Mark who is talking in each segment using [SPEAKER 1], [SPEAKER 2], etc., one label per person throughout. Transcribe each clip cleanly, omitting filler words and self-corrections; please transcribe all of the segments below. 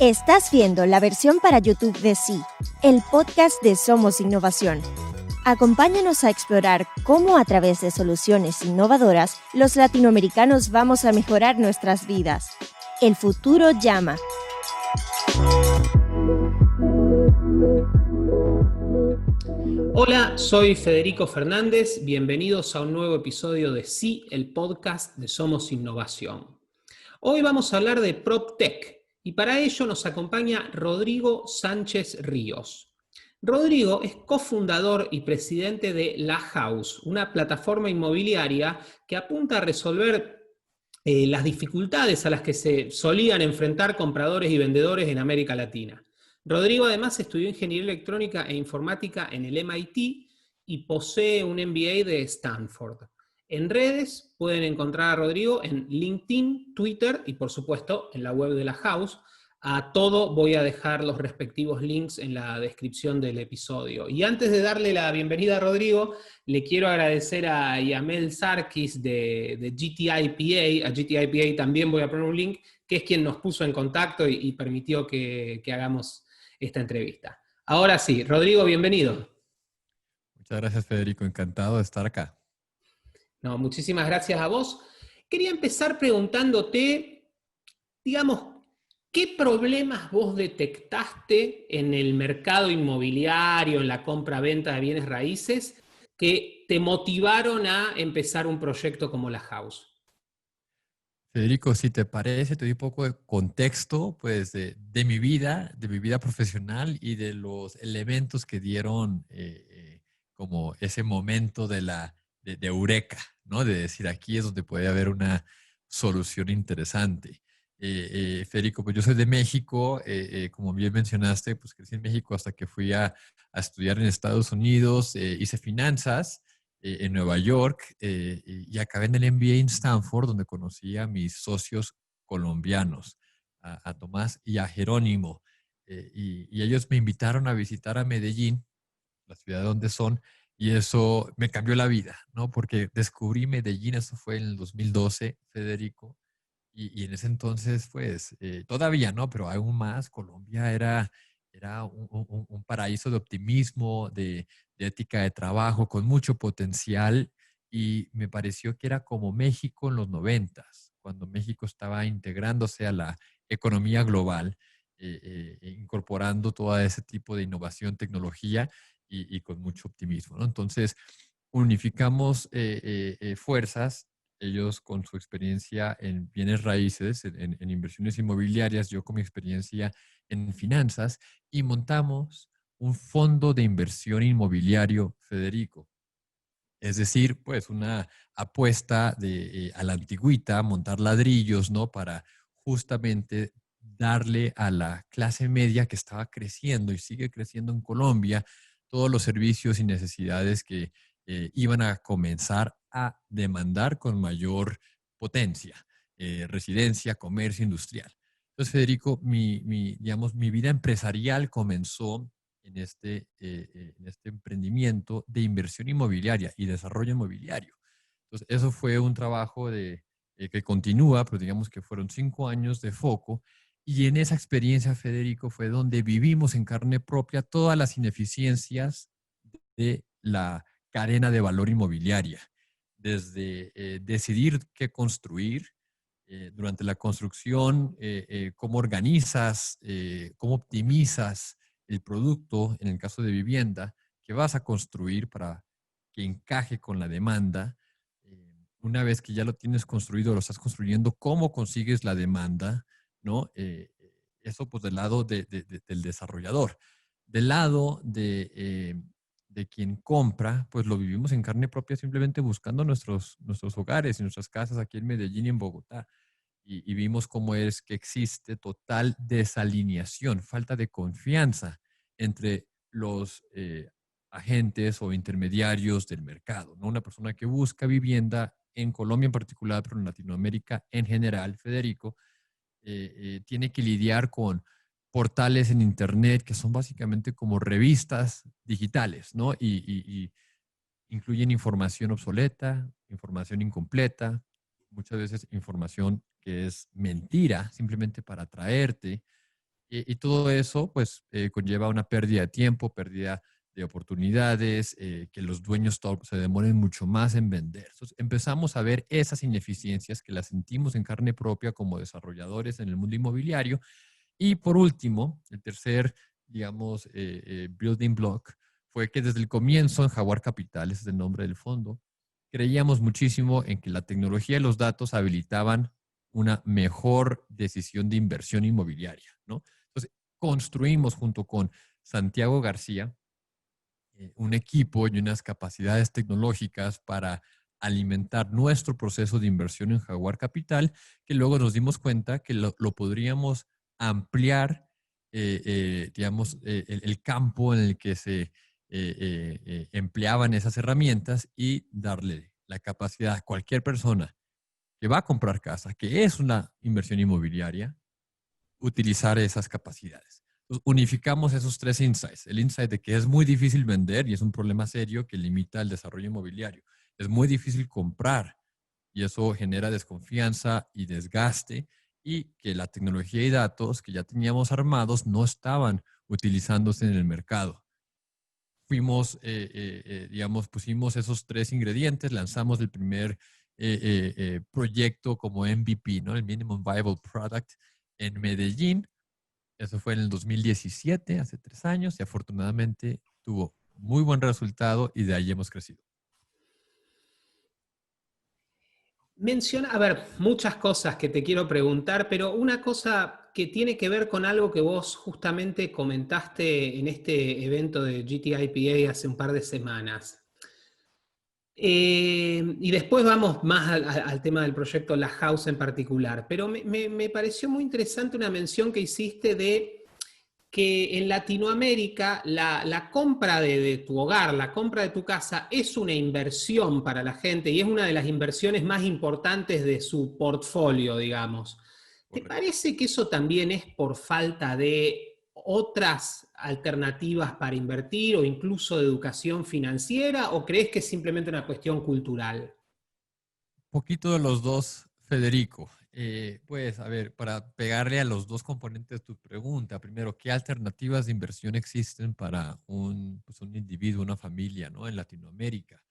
[SPEAKER 1] Estás viendo la versión para YouTube de Sí, el podcast de Somos Innovación. Acompáñanos a explorar cómo a través de soluciones innovadoras los latinoamericanos vamos a mejorar nuestras vidas. El futuro llama.
[SPEAKER 2] Hola, soy Federico Fernández. Bienvenidos a un nuevo episodio de Sí, el podcast de Somos Innovación. Hoy vamos a hablar de PropTech y para ello nos acompaña Rodrigo Sánchez Ríos. Rodrigo es cofundador y presidente de La House, una plataforma inmobiliaria que apunta a resolver las dificultades a las que se solían enfrentar compradores y vendedores en América Latina. Rodrigo además estudió Ingeniería Electrónica e Informática en el MIT y posee un MBA de Stanford. En redes pueden encontrar a Rodrigo en LinkedIn, Twitter y por supuesto en la web de La House. A todo voy a dejar los respectivos links en la descripción del episodio. Y antes de darle la bienvenida a Rodrigo, le quiero agradecer a Yamel Sarkis de GTIPA. A GTIPA también voy a poner un link, que es quien nos puso en contacto y permitió que hagamos esta entrevista. Ahora sí, Rodrigo, bienvenido.
[SPEAKER 3] Muchas gracias, Federico. Encantado de estar acá.
[SPEAKER 2] No, muchísimas gracias a vos. Quería empezar preguntándote, digamos, ¿qué problemas vos detectaste en el mercado inmobiliario, en la compra-venta de bienes raíces, que te motivaron a empezar un proyecto como La House?
[SPEAKER 3] Federico, si te parece, te doy un poco de contexto, pues, de mi vida profesional y de los elementos que dieron como ese momento de eureka, ¿no? De decir, aquí es donde puede haber una solución interesante. Federico, pues yo soy de México, como bien mencionaste, pues crecí en México hasta que fui a estudiar en Estados Unidos, hice finanzas en Nueva York y acabé en el MBA en Stanford, donde conocí a mis socios colombianos, a Tomás y a Jerónimo. Y ellos me invitaron a visitar a Medellín, la ciudad donde son, y eso me cambió la vida, ¿no? Porque descubrí Medellín, eso fue en el 2012, Federico, y en ese entonces, pues, todavía, ¿no? Pero aún más, Colombia era un paraíso de optimismo, de ética de trabajo, con mucho potencial, y me pareció que era como México en los noventas, cuando México estaba integrándose a la economía global, incorporando todo ese tipo de innovación, tecnología y con mucho optimismo, ¿no? Entonces, unificamos fuerzas, ellos con su experiencia en bienes raíces, en inversiones inmobiliarias, yo con mi experiencia en finanzas, y montamos un fondo de inversión inmobiliario, Federico. Es decir, pues una apuesta a la antigüita, montar ladrillos, ¿no? Para justamente darle a la clase media que estaba creciendo y sigue creciendo en Colombia todos los servicios y necesidades que iban a comenzar a demandar con mayor potencia, residencia, comercio, industrial. Entonces, Federico, digamos, mi vida empresarial comenzó en este emprendimiento de inversión inmobiliaria y desarrollo inmobiliario. Entonces, eso fue un trabajo que continúa, pero digamos que fueron 5 años de foco. Y en esa experiencia, Federico, fue donde vivimos en carne propia todas las ineficiencias de la cadena de valor inmobiliaria, desde decidir qué construir, durante la construcción, cómo organizas, cómo optimizas el producto, en el caso de vivienda, que vas a construir para que encaje con la demanda. Una vez que ya lo tienes construido, lo estás construyendo, cómo consigues la demanda, ¿no? Eso pues del lado del desarrollador. Del lado de quien compra, pues lo vivimos en carne propia simplemente buscando nuestros hogares y nuestras casas aquí en Medellín y en Bogotá. Y vimos cómo es que existe total desalineación, falta de confianza entre los agentes o intermediarios del mercado, ¿no? Una persona que busca vivienda en Colombia en particular, pero en Latinoamérica en general, Federico, tiene que lidiar con portales en Internet que son básicamente como revistas digitales, ¿no? Y incluyen información obsoleta, información incompleta, muchas veces información que es mentira simplemente para atraerte. Y todo eso, pues, conlleva una pérdida de tiempo, pérdida de oportunidades, que los dueños se demoren mucho más en vender. Entonces, empezamos a ver esas ineficiencias que las sentimos en carne propia como desarrolladores en el mundo inmobiliario. Y por último, el tercer, digamos, building block fue que desde el comienzo en Jaguar Capital, ese es el nombre del fondo, creíamos muchísimo en que la tecnología y los datos habilitaban una mejor decisión de inversión inmobiliaria, ¿no? Entonces, construimos junto con Santiago García un equipo y unas capacidades tecnológicas para alimentar nuestro proceso de inversión en Jaguar Capital, que luego nos dimos cuenta que lo podríamos ampliar, digamos, el campo en el que se empleaban esas herramientas y darle la capacidad a cualquier persona que va a comprar casa, que es una inversión inmobiliaria, utilizar esas capacidades. Entonces, unificamos esos tres insights. El insight de que es muy difícil vender y es un problema serio que limita el desarrollo inmobiliario. Es muy difícil comprar y eso genera desconfianza y desgaste, y que la tecnología y datos que ya teníamos armados no estaban utilizándose en el mercado. Fuimos, digamos, pusimos esos tres ingredientes, lanzamos el primer proyecto como MVP, ¿no? El Minimum Viable Product en Medellín. Eso fue en el 2017, hace 3 años, y afortunadamente tuvo muy buen resultado y de ahí hemos crecido.
[SPEAKER 2] Menciona, a ver, muchas cosas que te quiero preguntar, pero una cosa que tiene que ver con algo que vos justamente comentaste en este evento de GTIPA hace un par de semanas. Y después vamos más al tema del proyecto La House en particular, pero me pareció muy interesante una mención que hiciste de que en Latinoamérica la compra de tu hogar, la compra de tu casa es una inversión para la gente y es una de las inversiones más importantes de su portfolio, digamos. ¿Te
[SPEAKER 3] Correcto.
[SPEAKER 2] parece que eso también es por falta de otras alternativas para invertir o incluso de educación financiera, o crees que es simplemente una cuestión cultural?
[SPEAKER 3] Poquito de los dos, Federico. Pues, a ver, para pegarle a los dos componentes de tu pregunta, primero, ¿qué alternativas de inversión existen para pues un individuo, una familia, ¿no? En Latinoamérica.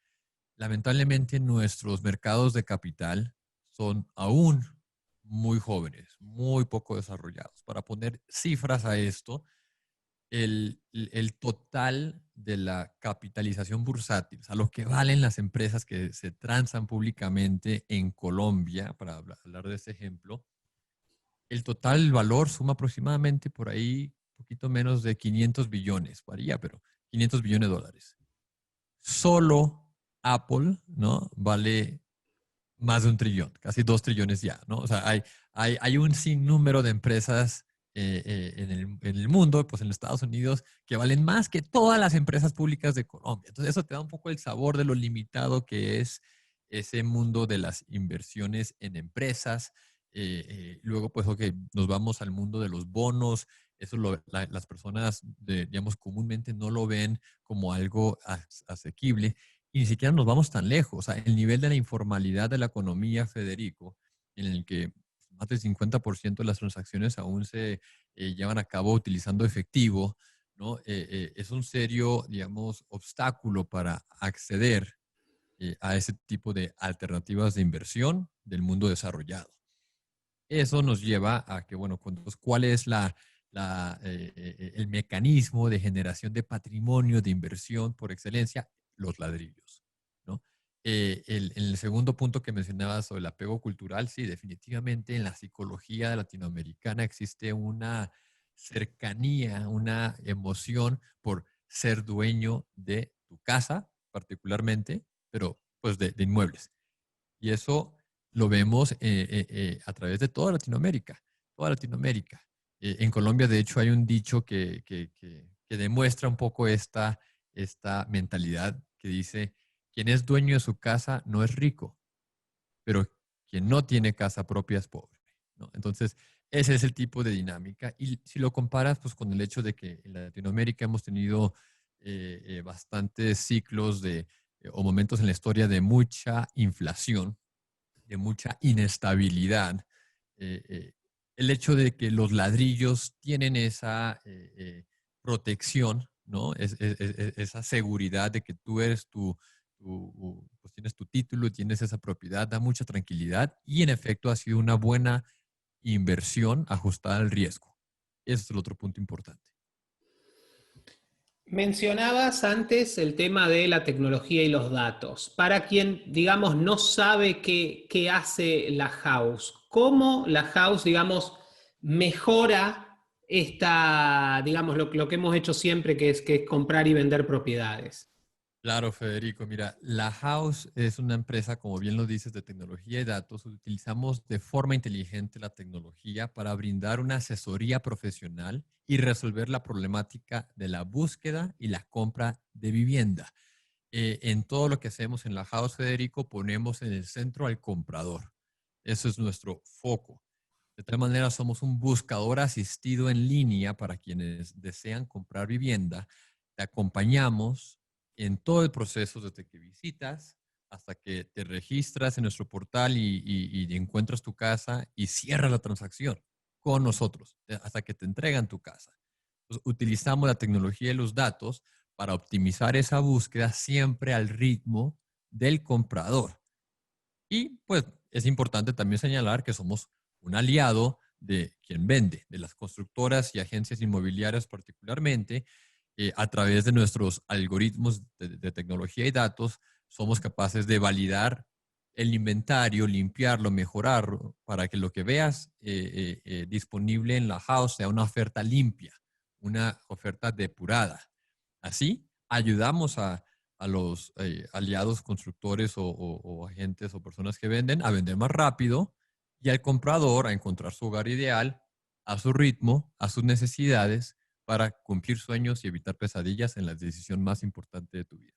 [SPEAKER 3] Lamentablemente, nuestros mercados de capital son aún muy jóvenes, muy poco desarrollados. Para poner cifras a esto, el total de la capitalización bursátil, o sea, lo que valen las empresas que se transan públicamente en Colombia, para hablar de ese ejemplo, el total valor suma aproximadamente por ahí un poquito menos de 500 billones, varía, pero 500 billones de dólares. Solo Apple, ¿no? Vale más de 1 trillón, casi 2 trillones ya, ¿no? O sea, hay un sinnúmero de empresas en el mundo, pues en Estados Unidos, que valen más que todas las empresas públicas de Colombia. Entonces, eso te da un poco el sabor de lo limitado que es ese mundo de las inversiones en empresas. Luego, pues, ok, nos vamos al mundo de los bonos. Eso las personas, digamos, comúnmente no lo ven como algo asequible. Y ni siquiera nos vamos tan lejos. O sea, el nivel de la informalidad de la economía, Federico, en el que más del 50% de las transacciones aún se llevan a cabo utilizando efectivo, ¿no? Es un serio, digamos, obstáculo para acceder a ese tipo de alternativas de inversión del mundo desarrollado. Eso nos lleva a que, bueno, ¿cuál es el mecanismo de generación de patrimonio, de inversión por excelencia? Los ladrillos, ¿no? En el segundo punto que mencionabas sobre el apego cultural, sí, definitivamente en la psicología latinoamericana existe una cercanía, una emoción por ser dueño de tu casa, particularmente, pero pues de inmuebles. Y eso lo vemos a través de toda Latinoamérica, toda Latinoamérica. En Colombia, de hecho, hay un dicho que demuestra un poco esta mentalidad que dice, quien es dueño de su casa no es rico, pero quien no tiene casa propia es pobre, ¿no? Entonces, ese es el tipo de dinámica. Y si lo comparas pues, con el hecho de que en Latinoamérica hemos tenido bastantes ciclos o momentos en la historia de mucha inflación, de mucha inestabilidad, eh, eh, el hecho de que los ladrillos tienen esa protección, ¿no? Esa seguridad de que tú eres pues tienes tu título, tienes esa propiedad, da mucha tranquilidad y en efecto ha sido una buena inversión ajustada al riesgo. Ese es el otro punto importante.
[SPEAKER 2] Mencionabas antes el tema de la tecnología y los datos. Para quien, digamos, no sabe qué hace la house, ¿cómo la house, digamos, mejora digamos, lo que hemos hecho siempre, que es comprar y vender propiedades?
[SPEAKER 3] Claro, Federico. Mira, la House es una empresa, como bien lo dices, de tecnología y datos. Utilizamos de forma inteligente la tecnología para brindar una asesoría profesional y resolver la problemática de la búsqueda y la compra de vivienda. En todo lo que hacemos en la House, Federico, ponemos en el centro al comprador. Eso es nuestro foco. De tal manera, somos un buscador asistido en línea para quienes desean comprar vivienda. Te acompañamos en todo el proceso desde que visitas hasta que te registras en nuestro portal y encuentras tu casa y cierras la transacción con nosotros, hasta que te entregan tu casa. Entonces, utilizamos la tecnología y los datos para optimizar esa búsqueda siempre al ritmo del comprador. Y pues es importante también señalar que somos un aliado de quien vende, de las constructoras y agencias inmobiliarias particularmente. A través de nuestros algoritmos de tecnología y datos, somos capaces de validar el inventario, limpiarlo, mejorarlo, para que lo que veas disponible en la house sea una oferta limpia, una oferta depurada. Así, ayudamos a los aliados constructores o agentes o personas que venden a vender más rápido y al comprador a encontrar su hogar ideal a su ritmo, a sus necesidades para cumplir sueños y evitar pesadillas en la decisión más importante de tu vida.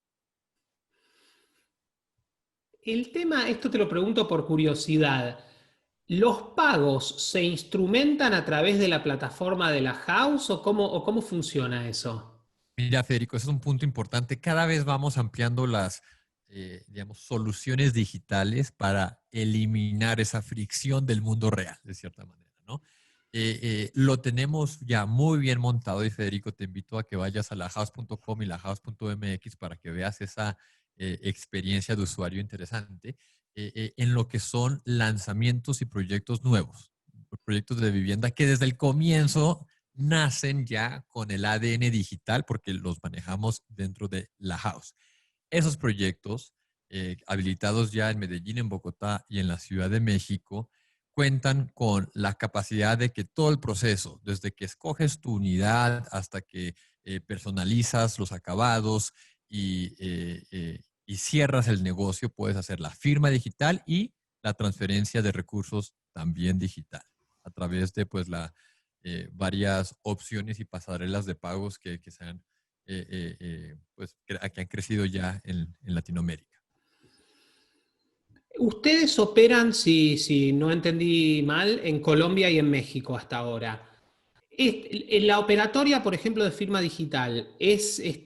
[SPEAKER 2] El tema, esto te lo pregunto por curiosidad. ¿Los pagos se instrumentan a través de la plataforma de la house o cómo funciona eso?
[SPEAKER 3] Mira, Federico, ese es un punto importante. Cada vez vamos ampliando las, digamos, soluciones digitales para eliminar esa fricción del mundo real, de cierta manera, ¿no? Lo tenemos ya muy bien montado y Federico, te invito a que vayas a lahouse.com y lahouse.mx para que veas esa experiencia de usuario interesante en lo que son lanzamientos y proyectos nuevos, proyectos de vivienda que desde el comienzo nacen ya con el ADN digital porque los manejamos dentro de la house. Esos proyectos, habilitados ya en Medellín, en Bogotá y en la Ciudad de México, cuentan con la capacidad de que todo el proceso, desde que escoges tu unidad hasta que personalizas los acabados y cierras el negocio, puedes hacer la firma digital y la transferencia de recursos también digital a través de pues varias opciones y pasarelas de pagos que se han, pues, que han crecido ya en Latinoamérica.
[SPEAKER 2] Ustedes operan, si no entendí mal, en Colombia y en México hasta ahora. La operatoria, por ejemplo, de firma digital, digamos,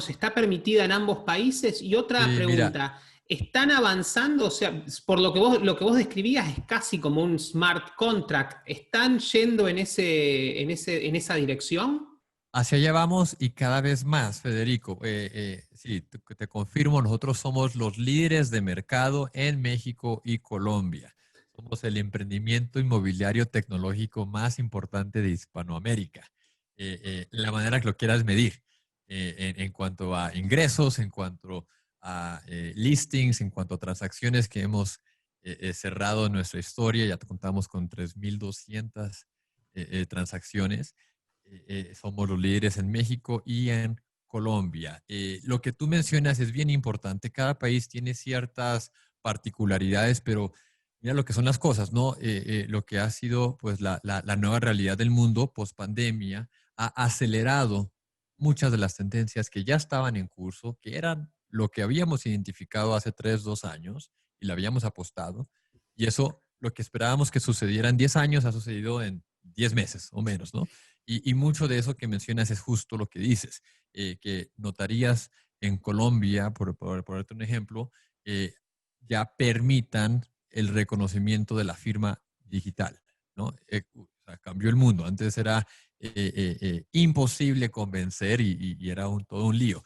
[SPEAKER 2] está permitida en ambos países. Y otra
[SPEAKER 3] Sí, mira,
[SPEAKER 2] pregunta, ¿están avanzando? O sea, por lo que vos describías es casi como un smart contract. ¿Están yendo en esa dirección?
[SPEAKER 3] hacia allá vamos y cada vez más, Federico. Sí, te confirmo, nosotros somos los líderes de mercado en México y Colombia. Somos el emprendimiento inmobiliario tecnológico más importante de Hispanoamérica. La manera que lo quieras medir, en cuanto a ingresos, en cuanto a listings, en cuanto a transacciones que hemos cerrado en nuestra historia, ya contamos con 3.200 transacciones. Somos los líderes en México y en Colombia. Lo que tú mencionas es bien importante. Cada país tiene ciertas particularidades, pero mira lo que son las cosas, ¿no? Lo que ha sido pues la nueva realidad del mundo post pandemia ha acelerado muchas de las tendencias que ya estaban en curso, que eran lo que habíamos identificado hace 2 años y le habíamos apostado. Y eso, lo que esperábamos que sucediera en 10 años, ha sucedido en 10 meses o menos, ¿no? Y mucho de eso que mencionas es justo lo que dices, que notarías en Colombia, por darte un ejemplo, ya permitan el reconocimiento de la firma digital. ¿no? O sea, cambió el mundo. Antes era imposible convencer y era todo un lío.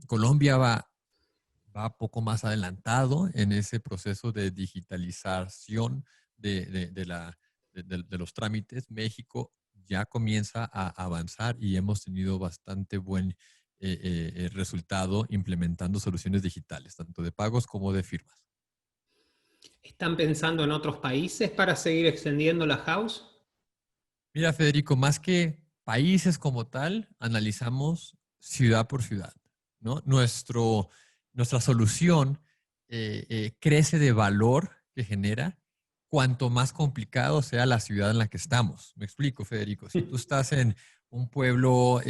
[SPEAKER 3] Colombia va poco más adelantado en ese proceso de digitalización de los trámites. México ya comienza a avanzar y hemos tenido bastante buen resultado implementando soluciones digitales, tanto de pagos como de firmas.
[SPEAKER 2] ¿Están pensando en otros países para seguir extendiendo la house?
[SPEAKER 3] Mira, Federico, más que países como tal, analizamos ciudad por ciudad, ¿no? Nuestra solución crece de valor que genera cuanto más complicado sea la ciudad en la que estamos. Me explico, Federico. Si tú estás en un pueblo,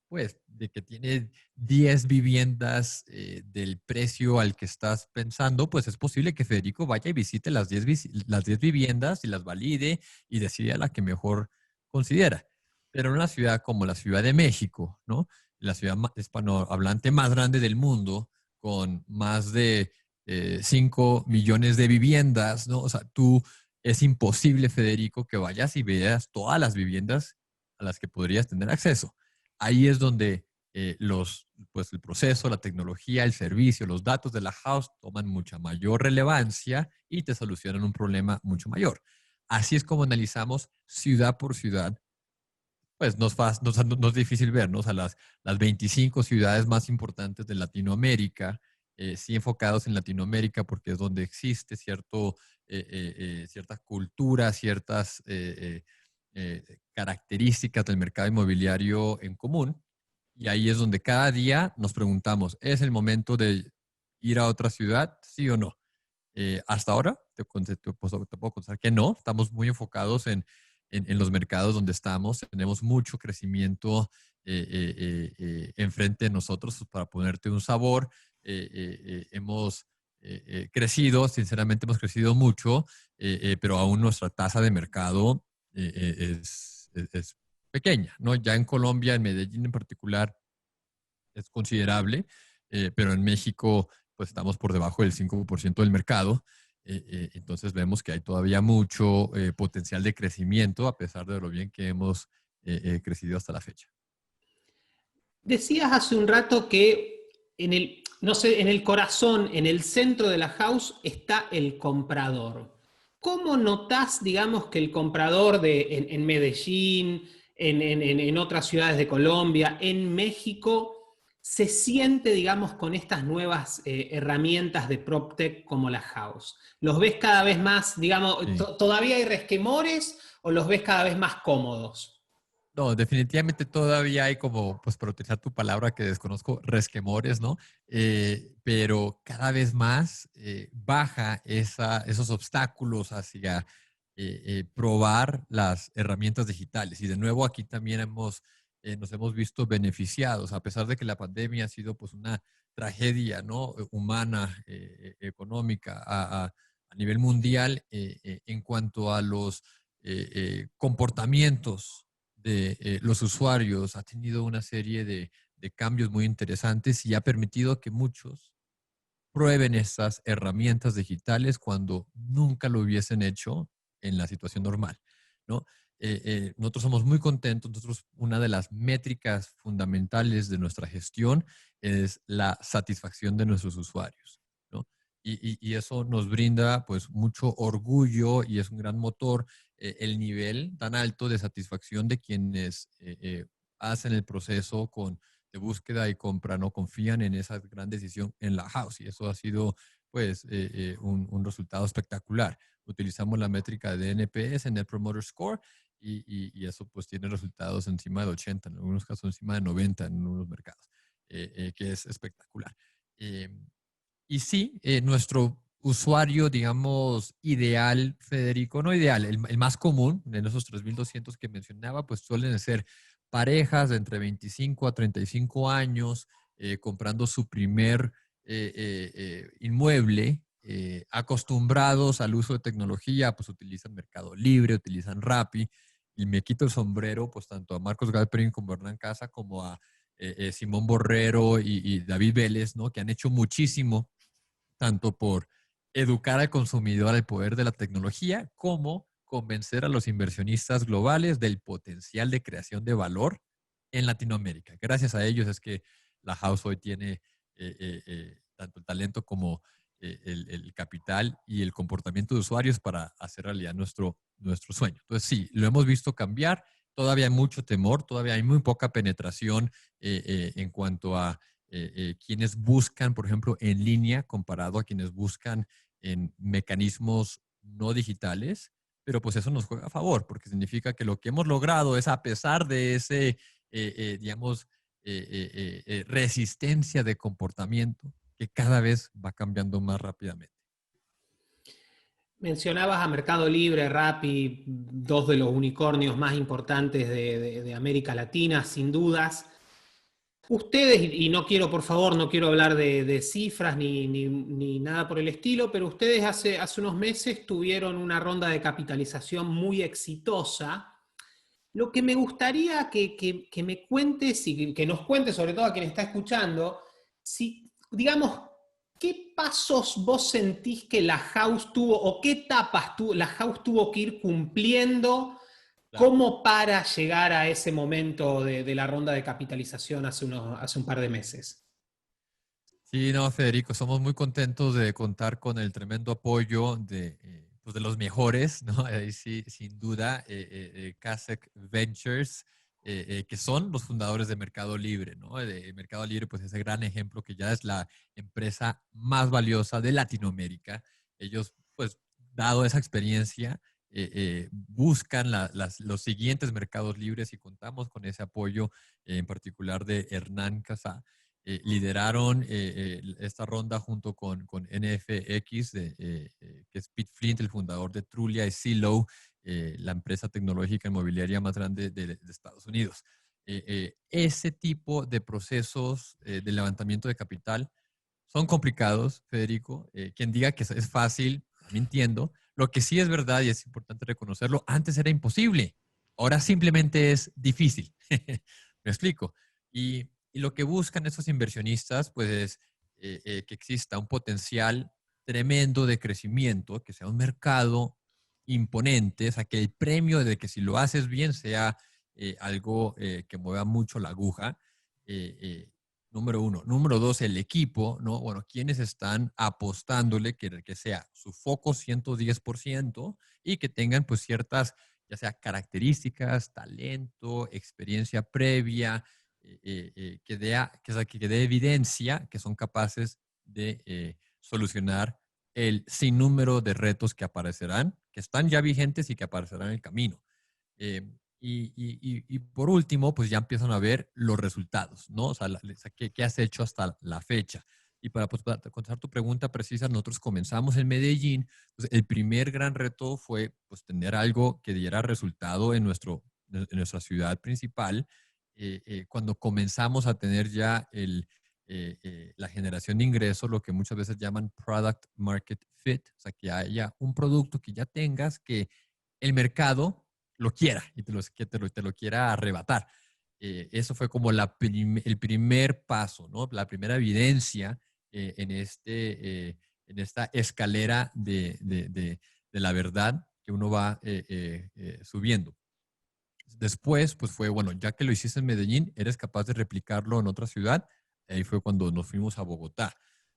[SPEAKER 3] pues, de que tiene 10 viviendas del precio al que estás pensando, pues es posible que Federico vaya y visite las 10 viviendas y las valide y decida la que mejor considera. Pero en una ciudad como la Ciudad de México, ¿no? La ciudad hispanohablante más grande del mundo, con más de 5 millones de viviendas, ¿no? O sea, es imposible, Federico, que vayas y veas todas las viviendas a las que podrías tener acceso. Ahí es donde pues el proceso, la tecnología, el servicio, los datos de la house toman mucha mayor relevancia y te solucionan un problema mucho mayor. Así es como analizamos ciudad por ciudad. Pues no es difícil ver, ¿no? O sea, las 25 ciudades más importantes de Latinoamérica, sí enfocados en Latinoamérica porque es donde existe cierta cultura, ciertas características del mercado inmobiliario en común. Y ahí es donde cada día nos preguntamos, ¿es el momento de ir a otra ciudad? ¿Sí o no? Hasta ahora, te puedo contar que no, estamos muy enfocados en los mercados donde estamos, tenemos mucho crecimiento enfrente de nosotros. Para ponerte un sabor, hemos crecido, sinceramente hemos crecido mucho, pero aún nuestra tasa de mercado es pequeña, ¿no? Ya en Colombia, en Medellín en particular, es considerable, pero en México pues estamos por debajo del 5% del mercado. Entonces vemos que hay todavía mucho potencial de crecimiento a pesar de lo bien que hemos crecido hasta la fecha.
[SPEAKER 2] Decías hace un rato que no sé, en el corazón, en el centro de la house está el comprador. ¿Cómo notás, digamos, que el comprador en Medellín, en otras ciudades de Colombia, en México, se siente, digamos, con estas nuevas herramientas de PropTech como la house? ¿Los ves cada vez más, digamos,
[SPEAKER 3] Sí.
[SPEAKER 2] todavía hay resquemores o los ves cada vez más cómodos?
[SPEAKER 3] No, definitivamente todavía hay como, pues para utilizar tu palabra que desconozco, resquemores, ¿no? Pero cada vez más baja esos obstáculos hacia probar las herramientas digitales. Y de nuevo aquí también nos hemos visto beneficiados, a pesar de que la pandemia ha sido pues una tragedia, ¿no? Humana, económica, a nivel mundial, en cuanto a los comportamientos de los usuarios, ha tenido una serie de cambios muy interesantes y ha permitido que muchos prueben estas herramientas digitales cuando nunca lo hubiesen hecho en la situación normal, ¿no? Nosotros somos muy contentos. Una de las métricas fundamentales de nuestra gestión es la satisfacción de nuestros usuarios, ¿no? Y eso nos brinda pues mucho orgullo y es un gran motor el nivel tan alto de satisfacción de quienes hacen el proceso de búsqueda y compra, no confían en esa gran decisión en la house. Y eso ha sido pues un resultado espectacular. Utilizamos la métrica de NPS, Net Promoter Score, y eso pues tiene resultados encima de 80, en algunos casos encima de 90 en algunos mercados, que es espectacular. Y sí, nuestro usuario, digamos, ideal, Federico, no ideal, el más común de esos 3.200 que mencionaba, pues suelen ser parejas de entre 25 a 35 años, comprando su primer inmueble, acostumbrados al uso de tecnología, pues utilizan Mercado Libre, utilizan Rappi, y me quito el sombrero, pues tanto a Marcos Galperín como a Hernán Casa, como a Simón Borrero y David Vélez, ¿no? Que han hecho muchísimo tanto por educar al consumidor al poder de la tecnología, como convencer a los inversionistas globales del potencial de creación de valor en Latinoamérica. Gracias a ellos es que la House hoy tiene tanto el talento como el capital y el comportamiento de usuarios para hacer realidad nuestro sueño. Entonces, sí, lo hemos visto cambiar. Todavía hay mucho temor, todavía hay muy poca penetración en cuanto a quienes buscan, por ejemplo, en línea comparado a quienes buscan en mecanismos no digitales, pero pues eso nos juega a favor, porque significa que lo que hemos logrado es, a pesar de ese, digamos, resistencia de comportamiento, que cada vez va cambiando más rápidamente.
[SPEAKER 2] Mencionabas a Mercado Libre, Rappi, dos de los unicornios más importantes de América Latina, sin dudas. Ustedes, y no quiero, por favor, no quiero hablar de cifras ni nada por el estilo, pero ustedes hace unos meses tuvieron una ronda de capitalización muy exitosa. Lo que me gustaría que me cuentes y que nos cuentes, sobre todo a quien está escuchando, si, digamos, ¿qué pasos vos sentís que la House tuvo o qué etapas la House tuvo que ir cumpliendo
[SPEAKER 3] Claro.
[SPEAKER 2] como para llegar a ese momento de la ronda de capitalización hace un par de meses?
[SPEAKER 3] Sí, no, Federico, somos muy contentos de contar con el tremendo apoyo pues de los mejores, ¿no? Ahí sí, sin duda, Kasek Ventures, que son los fundadores de Mercado Libre, ¿no? Mercado Libre, pues ese gran ejemplo que ya es la empresa más valiosa de Latinoamérica. Ellos, pues, dado esa experiencia, buscan los siguientes mercados libres y contamos con ese apoyo, en particular de Hernán Casá. Lideraron esta ronda junto con NFX, que es Pete Flint, el fundador de Trulia y Zillow, la empresa tecnológica inmobiliaria más grande de Estados Unidos. Ese tipo de procesos de levantamiento de capital son complicados, Federico. Quien diga que es fácil, está mintiendo. Lo que sí es verdad y es importante reconocerlo, antes era imposible. Ahora simplemente es difícil. Me explico. Y lo que buscan estos inversionistas, pues es que exista un potencial tremendo de crecimiento, que sea un mercado imponente, o sea, que el premio de que si lo haces bien sea algo que mueva mucho la aguja. Eh, eh, Número uno. Número dos, el equipo, ¿no? Bueno, quienes están apostándole que sea su foco 110% y que tengan pues ciertas, ya sea características, talento, experiencia previa, que dé evidencia que son capaces de solucionar el sinnúmero de retos que aparecerán, que están ya vigentes y que aparecerán en el camino. Eh, y por último, pues ya empiezan a ver los resultados, ¿no? O sea, ¿qué has hecho hasta la fecha? Y para contestar tu pregunta precisa, nosotros comenzamos en Medellín. Pues el primer gran reto fue pues, tener algo que diera resultado en nuestra ciudad principal. Cuando comenzamos a tener ya la generación de ingresos, lo que muchas veces llaman product market fit, o sea, que haya un producto que ya tengas que el mercado lo quiera y te lo quiera arrebatar. Eso fue como el primer paso, ¿no? La primera evidencia en esta escalera de la verdad que uno va subiendo. Después, pues fue, bueno, ya que lo hiciste en Medellín, eres capaz de replicarlo en otra ciudad. Ahí fue cuando nos fuimos a Bogotá.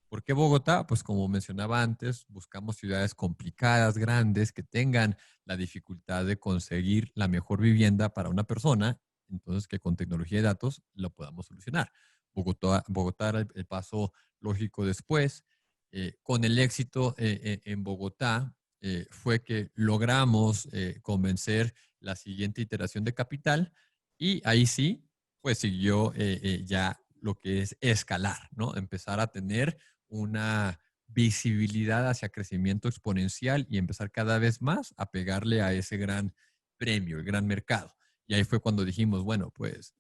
[SPEAKER 3] ¿Por qué Bogotá? Pues como mencionaba antes, buscamos ciudades complicadas, grandes, que tengan la dificultad de conseguir la mejor vivienda para una persona, entonces que con tecnología de datos lo podamos solucionar. Bogotá era el paso lógico después. Con el éxito en Bogotá fue que logramos convencer la siguiente iteración de capital y ahí sí, pues siguió ya lo que es escalar, ¿no? Empezar a tener una visibilidad hacia crecimiento exponencial y empezar cada vez más a pegarle a ese gran premio, el gran mercado. Y ahí fue cuando dijimos, bueno, pues,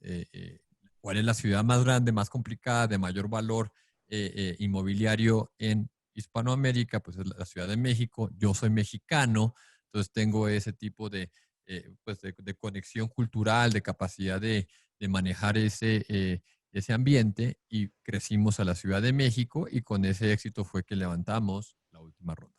[SPEAKER 3] ¿cuál es la ciudad más grande, más complicada, de mayor valor inmobiliario en Hispanoamérica? Pues es la Ciudad de México. Yo soy mexicano, entonces tengo ese tipo pues de conexión cultural, de capacidad de manejar ese ambiente y crecimos a la Ciudad de México y con ese éxito fue que levantamos la última ronda.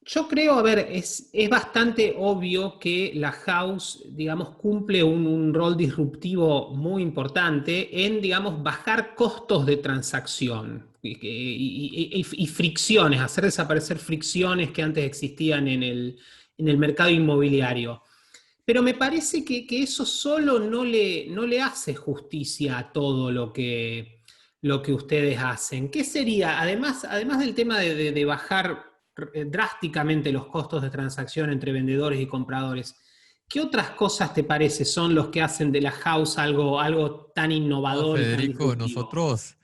[SPEAKER 2] Yo creo, a ver, es bastante obvio que la house, digamos, cumple un rol disruptivo muy importante en, digamos, bajar costos de transacción y fricciones, hacer desaparecer fricciones que antes existían en el mercado inmobiliario. Pero me parece que eso solo no le hace justicia a todo lo que ustedes hacen. ¿Qué sería, además del tema de bajar drásticamente los costos de transacción entre vendedores y compradores, qué otras cosas te parece son los que hacen de la house algo tan
[SPEAKER 3] No,
[SPEAKER 2] innovador y tan
[SPEAKER 3] Federico,
[SPEAKER 2] disruptivo?
[SPEAKER 3] nosotros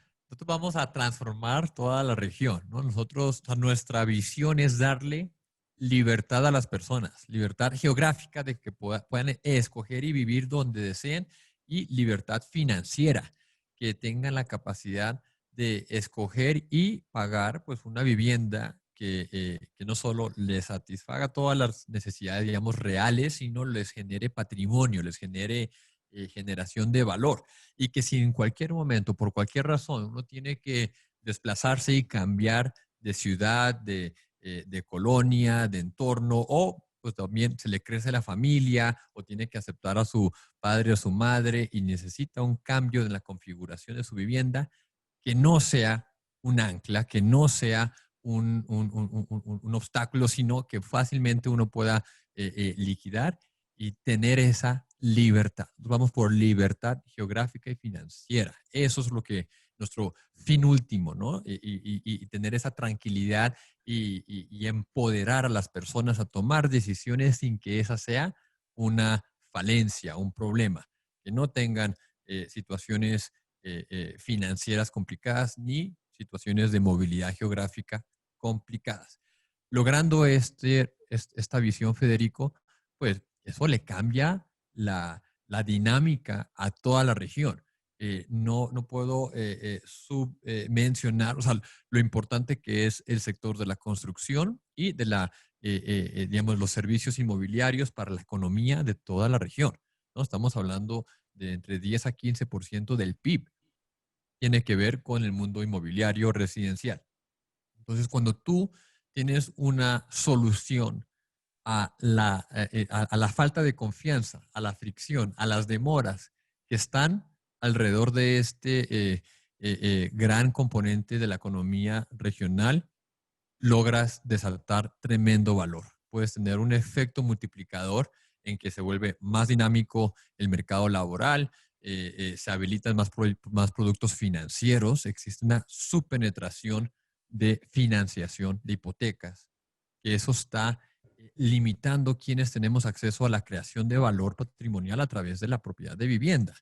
[SPEAKER 3] vamos a transformar toda la región, ¿no? Nosotros, o sea, nuestra visión es darle libertad a las personas, libertad geográfica de que puedan escoger y vivir donde deseen y libertad financiera, que tengan la capacidad de escoger y pagar pues una vivienda que no solo les satisfaga todas las necesidades, digamos, reales, sino les genere patrimonio, les genere generación de valor y que si en cualquier momento, por cualquier razón, uno tiene que desplazarse y cambiar de ciudad, de colonia, de entorno, o pues también se le crece la familia o tiene que aceptar a su padre o su madre y necesita un cambio en la configuración de su vivienda, que no sea un ancla, que no sea un obstáculo, sino que fácilmente uno pueda liquidar y tener esa libertad. Vamos por libertad geográfica y financiera. Eso es lo que nuestro fin último, ¿no? Y tener esa tranquilidad y empoderar a las personas a tomar decisiones sin que esa sea una falencia, un problema. Que no tengan situaciones financieras complicadas ni situaciones de movilidad geográfica complicadas. Logrando esta visión, Federico, pues eso le cambia la dinámica a toda la región. No puedo submencionar, o sea, lo importante que es el sector de la construcción y de digamos, los servicios inmobiliarios para la economía de toda la región, ¿no? Estamos hablando de entre 10 a 15% del PIB. Tiene que ver con el mundo inmobiliario residencial. Entonces, cuando tú tienes una solución a la falta de confianza, a la fricción, a las demoras que están alrededor de gran componente de la economía regional, logras desatar tremendo valor. Puedes tener un efecto multiplicador en que se vuelve más dinámico el mercado laboral, se habilitan más productos financieros, existe una subpenetración de financiación de hipotecas, que eso está limitando quienes tenemos acceso a la creación de valor patrimonial a través de la propiedad de vivienda.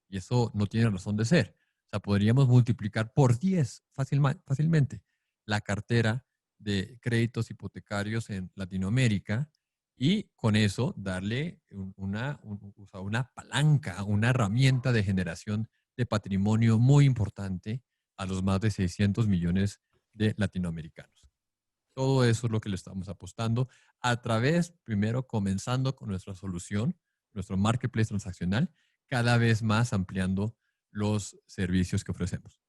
[SPEAKER 3] Y eso no tiene razón de ser. O sea, podríamos multiplicar por 10 fácilmente la cartera de créditos hipotecarios en Latinoamérica y con eso darle una palanca, una herramienta de generación de patrimonio muy importante a los más de 600 millones de latinoamericanos. Todo eso es lo que le estamos apostando a través, primero comenzando con nuestra solución, nuestro marketplace transaccional, cada vez más ampliando los servicios que ofrecemos.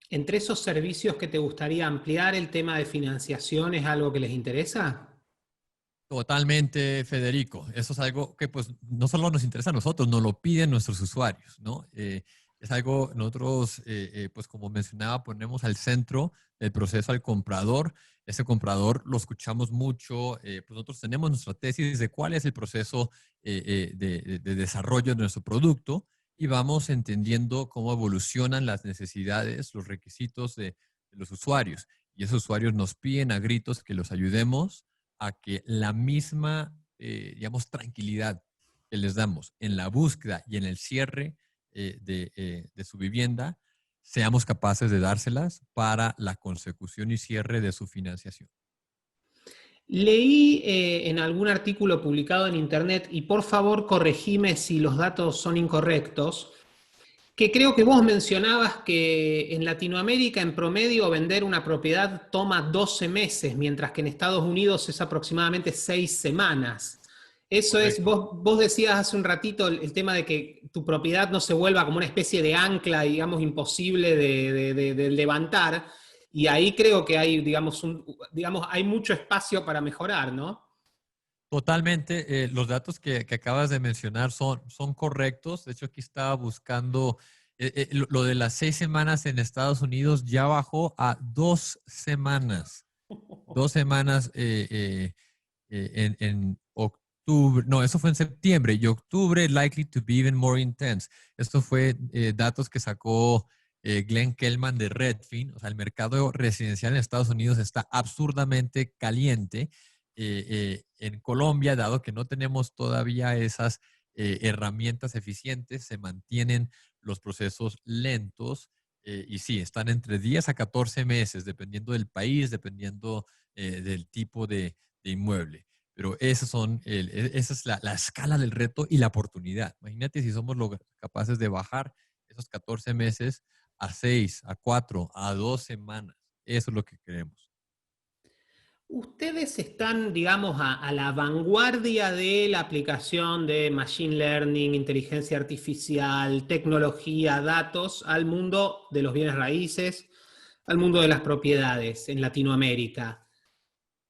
[SPEAKER 2] Entre esos servicios que te gustaría ampliar, ¿el tema de financiación es algo que les interesa?
[SPEAKER 3] Totalmente, Federico. Eso es algo que pues no solo nos interesa a nosotros, nos lo piden nuestros usuarios, ¿no? Es algo, nosotros, pues como mencionaba, ponemos al centro del proceso al comprador. Ese comprador lo escuchamos mucho. Pues nosotros tenemos nuestra tesis de cuál es el proceso de desarrollo de nuestro producto y vamos entendiendo cómo evolucionan las necesidades, los requisitos de los usuarios. Y esos usuarios nos piden a gritos que los ayudemos a que la misma, digamos, tranquilidad que les damos en la búsqueda y en el cierre de su vivienda, seamos capaces de dárselas para la consecución y cierre de su financiación.
[SPEAKER 2] Leí en algún artículo publicado en internet, y por favor corregime si los datos son incorrectos, que creo que vos mencionabas que en Latinoamérica en promedio vender una propiedad toma 12 meses, mientras que en Estados Unidos es aproximadamente 6 semanas. Eso es,
[SPEAKER 3] Correcto.
[SPEAKER 2] vos decías hace un ratito el tema de que tu propiedad no se vuelva como una especie de ancla, digamos, imposible de levantar. Y ahí creo que hay, digamos, hay mucho espacio para mejorar, ¿no?
[SPEAKER 3] Totalmente. Los datos que acabas de mencionar son correctos. De hecho, aquí estaba buscando lo de las 6 semanas en Estados Unidos ya bajó a 2 semanas. 2 semanas en octubre. No, eso fue en septiembre y octubre likely to be even more intense. Esto fue datos que sacó Glenn Kellman de Redfin. O sea, el mercado residencial en Estados Unidos está absurdamente caliente. En Colombia, dado que no tenemos todavía esas herramientas eficientes, se mantienen los procesos lentos y sí, están entre 10 a 14 meses, dependiendo del país, dependiendo del tipo de inmueble. Pero esa es la escala del reto y la oportunidad. Imagínate si somos capaces de bajar esos 14 meses a 6, a 4, a 2 semanas. Eso es lo que queremos.
[SPEAKER 2] Ustedes están, digamos, a la vanguardia de la aplicación de Machine Learning, inteligencia artificial, tecnología, datos al mundo de los bienes raíces, al mundo de las propiedades en Latinoamérica.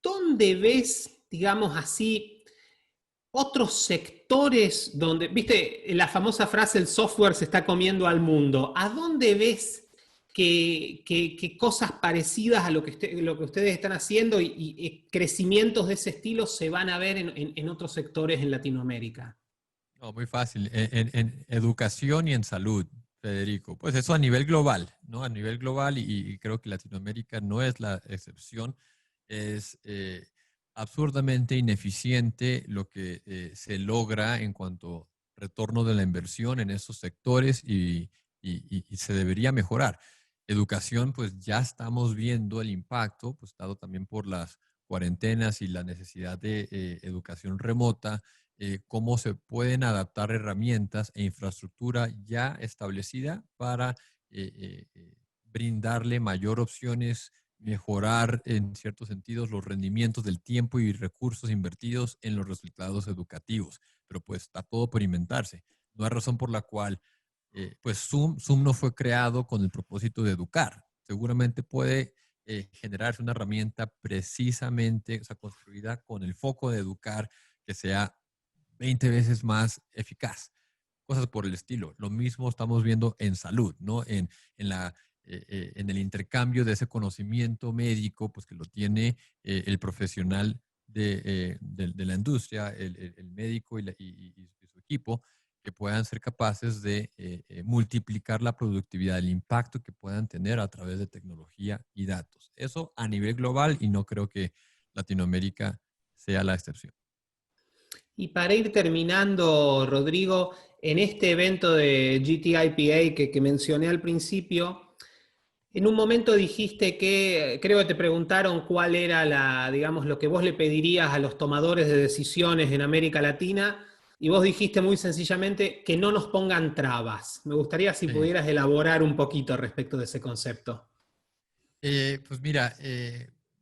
[SPEAKER 2] ¿Dónde ves, digamos así, otros sectores donde, viste, la famosa frase, el software se está comiendo al mundo? ¿A dónde ves que cosas parecidas a lo que ustedes están haciendo y crecimientos de ese estilo se van a ver en otros sectores en Latinoamérica?
[SPEAKER 3] No, muy fácil. En educación y en salud, Federico. Pues eso a nivel global, ¿no? A nivel global y creo que Latinoamérica no es la excepción. Es absurdamente ineficiente lo que se logra en cuanto a retorno de la inversión en esos sectores y se debería mejorar. Educación, pues ya estamos viendo el impacto, pues dado también por las cuarentenas y la necesidad de educación remota, cómo se pueden adaptar herramientas e infraestructura ya establecida para brindarle mayor opciones, mejorar en ciertos sentidos los rendimientos del tiempo y recursos invertidos en los resultados educativos. Pero pues está todo por inventarse. No hay razón por la cual pues Zoom no fue creado con el propósito de educar. Seguramente puede generarse una herramienta precisamente, o sea, construida con el foco de educar, que sea 20 veces más eficaz. Cosas por el estilo. Lo mismo estamos viendo en salud, ¿no? En el intercambio de ese conocimiento médico, pues que lo tiene el profesional de la industria, el médico y su equipo, que puedan ser capaces de multiplicar la productividad, el impacto que puedan tener a través de tecnología y datos. Eso a nivel global y no creo que Latinoamérica sea la excepción.
[SPEAKER 2] Y para ir terminando, Rodrigo, en este evento de GTIPA que mencioné al principio, en un momento dijiste que, creo que te preguntaron cuál era digamos, lo que vos le pedirías a los tomadores de decisiones en América Latina, y vos dijiste muy sencillamente que no nos pongan trabas. Me gustaría si
[SPEAKER 3] Sí.
[SPEAKER 2] pudieras elaborar un poquito respecto de ese concepto.
[SPEAKER 3] Pues mira,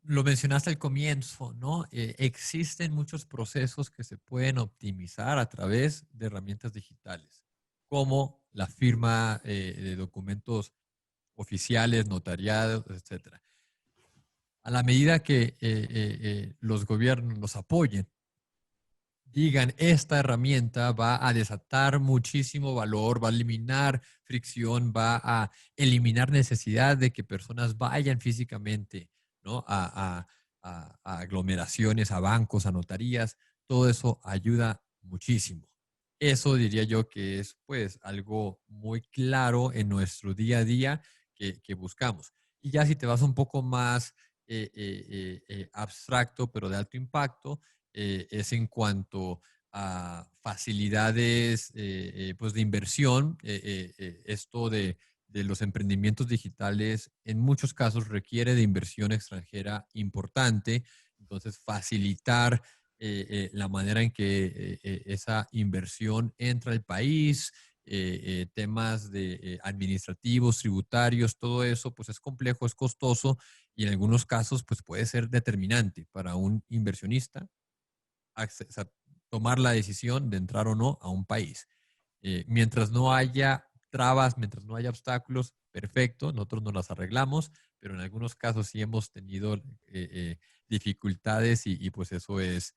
[SPEAKER 3] lo mencionaste al comienzo, ¿no? Existen muchos procesos que se pueden optimizar a través de herramientas digitales, como la firma de documentos oficiales, notariados, etcétera. A la medida que los gobiernos nos apoyen, digan, esta herramienta va a desatar muchísimo valor, va a eliminar fricción, va a eliminar necesidad de que personas vayan físicamente, ¿no? A aglomeraciones, a bancos, a notarías. Todo eso ayuda muchísimo. Eso diría yo que es pues algo muy claro en nuestro día a día que buscamos. Y ya si te vas un poco más abstracto, pero de alto impacto, es en cuanto a facilidades pues de inversión. Esto de los emprendimientos digitales en muchos casos requiere de inversión extranjera importante. Entonces, facilitar la manera en que esa inversión entra al país, temas de administrativos, tributarios, todo eso, pues es complejo, es costoso y en algunos casos, pues puede ser determinante para un inversionista o sea, tomar la decisión de entrar o no a un país. Mientras no haya trabas, mientras no haya obstáculos, perfecto, nosotros nos las arreglamos, pero en algunos casos sí hemos tenido dificultades y pues eso es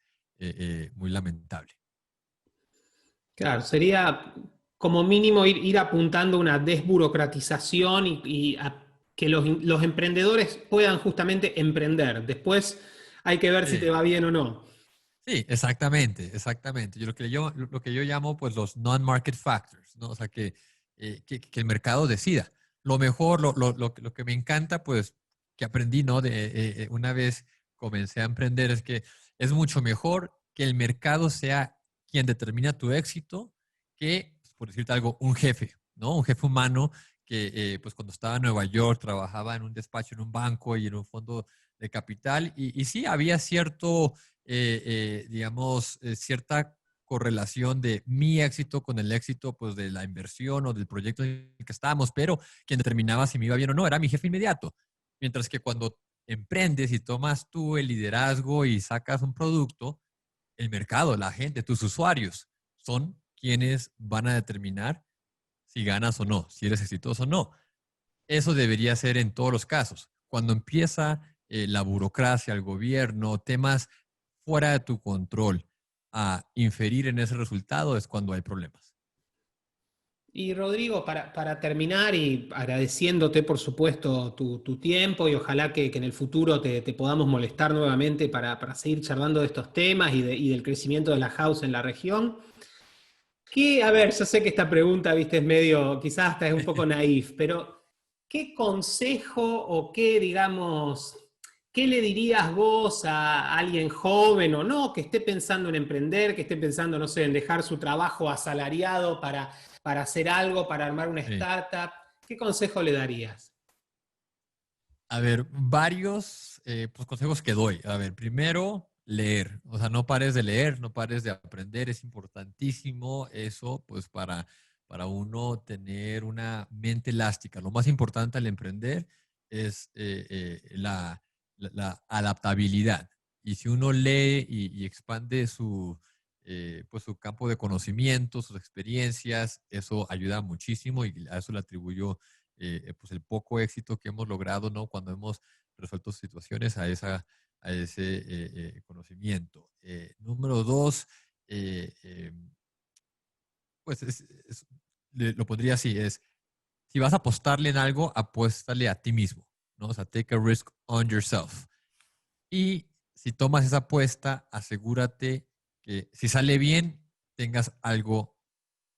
[SPEAKER 3] muy lamentable.
[SPEAKER 2] Claro, sería como mínimo ir apuntando una desburocratización y a que los emprendedores puedan justamente emprender. Después hay que ver si te
[SPEAKER 3] Sí.
[SPEAKER 2] va bien o no.
[SPEAKER 3] Sí, exactamente, exactamente. Lo que yo llamo pues los non-market factors, ¿no? O sea, que el mercado decida. Lo mejor, lo que me encanta, pues, que aprendí, ¿no? Una vez comencé a emprender, es que es mucho mejor que el mercado sea quien determina tu éxito que, pues, por decirte algo, un jefe, ¿no? Un jefe humano que, pues, cuando estaba en Nueva York, trabajaba en un despacho, en un banco y en un fondo de capital, y sí, había digamos, cierta correlación de mi éxito con el éxito pues, de la inversión o del proyecto en el que estábamos, pero quien determinaba si me iba bien o no era mi jefe inmediato. Mientras que cuando emprendes y tomas tú el liderazgo y sacas un producto, el mercado, la gente, tus usuarios, son quienes van a determinar si ganas o no, si eres exitoso o no. Eso debería ser en todos los casos. Cuando empieza la burocracia, el gobierno, temas fuera de tu control a inferir en ese resultado es cuando hay problemas.
[SPEAKER 2] Y Rodrigo, para terminar y agradeciéndote por supuesto tu tiempo y ojalá que en el futuro te podamos molestar nuevamente para seguir charlando de estos temas y del crecimiento de la house en la región. A ver, yo sé que esta pregunta, viste, es medio, quizás hasta es un poco naif, pero ¿qué consejo o qué, digamos, qué le dirías vos a alguien joven o no que esté pensando en emprender, que esté pensando, no sé, en dejar su trabajo asalariado para hacer algo, para armar una
[SPEAKER 3] Sí.
[SPEAKER 2] startup? ¿Qué consejo le darías?
[SPEAKER 3] A ver, varios pues, consejos que doy. A ver, primero, leer. O sea, no pares de leer, no pares de aprender. Es importantísimo eso, pues, para uno tener una mente elástica. Lo más importante al emprender es la adaptabilidad. Y si uno lee y expande pues, su campo de conocimiento, sus experiencias, eso ayuda muchísimo y a eso le atribuyo pues el poco éxito que hemos logrado, ¿no? Cuando hemos resuelto situaciones a ese conocimiento. Número dos, eh, eh, pues lo pondría así, es, si vas a apostarle en algo, apuéstale a ti mismo, ¿no? O sea, take a risk on yourself. Y si tomas esa apuesta, asegúrate que si sale bien, tengas algo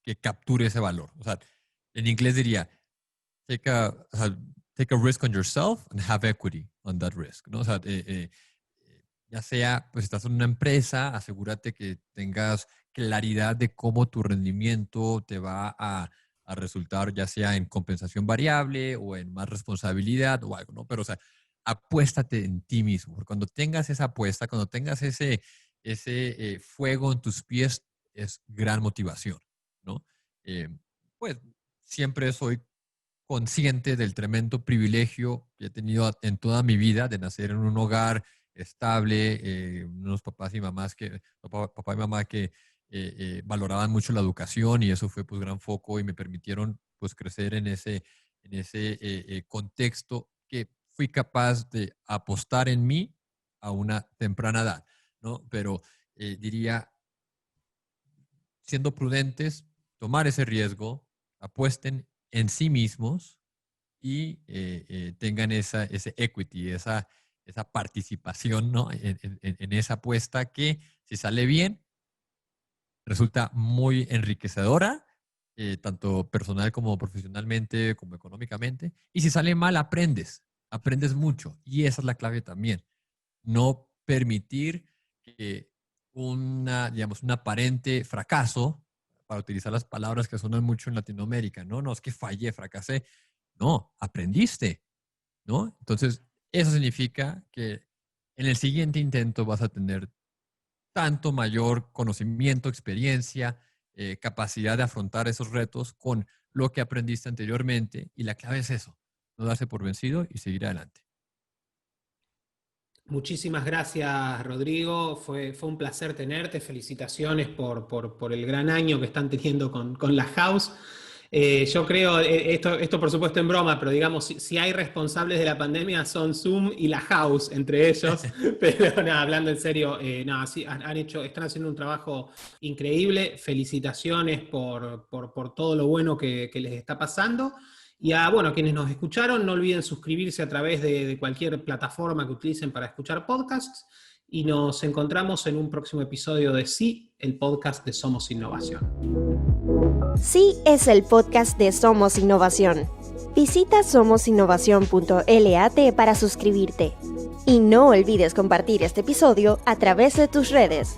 [SPEAKER 3] que capture ese valor. O sea, en inglés diría, o sea, take a risk on yourself and have equity on that risk, ¿no? O sea, ya sea, pues estás en una empresa, asegúrate que tengas claridad de cómo tu rendimiento te va a resultar, ya sea en compensación variable o en más responsabilidad o algo, ¿no? Pero, o sea, apuéstate en ti mismo, porque cuando tengas esa apuesta, cuando tengas ese fuego en tus pies, es gran motivación, ¿no? Eh, pues siempre soy consciente del tremendo privilegio que he tenido en toda mi vida de nacer en un hogar estable, unos papás y mamás papá y mamá que valoraban mucho la educación y eso fue pues gran foco y me permitieron pues crecer en ese contexto que fui capaz de apostar en mí a una temprana edad, ¿no? Pero diría, siendo prudentes, tomar ese riesgo, apuesten en sí mismos y tengan ese equity, esa participación, ¿no? En esa apuesta que si sale bien, resulta muy enriquecedora, tanto personal como profesionalmente, como económicamente. Y si sale mal, aprendes mucho. Y esa es la clave también. No permitir que digamos, un aparente fracaso, para utilizar las palabras que suenan mucho en Latinoamérica, no, no, es que fallé, fracasé. No, aprendiste, ¿no? Entonces, eso significa que en el siguiente intento vas a tener tanto mayor conocimiento, experiencia, capacidad de afrontar esos retos con lo que aprendiste anteriormente. Y la clave es eso, no darse por vencido y seguir adelante.
[SPEAKER 2] Muchísimas gracias, Rodrigo. Fue un placer tenerte. Felicitaciones por el gran año que están teniendo con la house. Yo creo, esto por supuesto en broma, pero digamos, si hay responsables de la pandemia son Zoom y la House, entre ellos. Pero nada, hablando en serio, sí, están haciendo un trabajo increíble. Felicitaciones por todo lo bueno que les está pasando. Y a quienes nos escucharon, no olviden suscribirse a través de cualquier plataforma que utilicen para escuchar podcasts. Y nos encontramos en un próximo episodio de Sí, el podcast de Somos Innovación.
[SPEAKER 1] Sí es el podcast de Somos Innovación. Visita somosinnovación.lat para suscribirte. Y no olvides compartir este episodio a través de tus redes.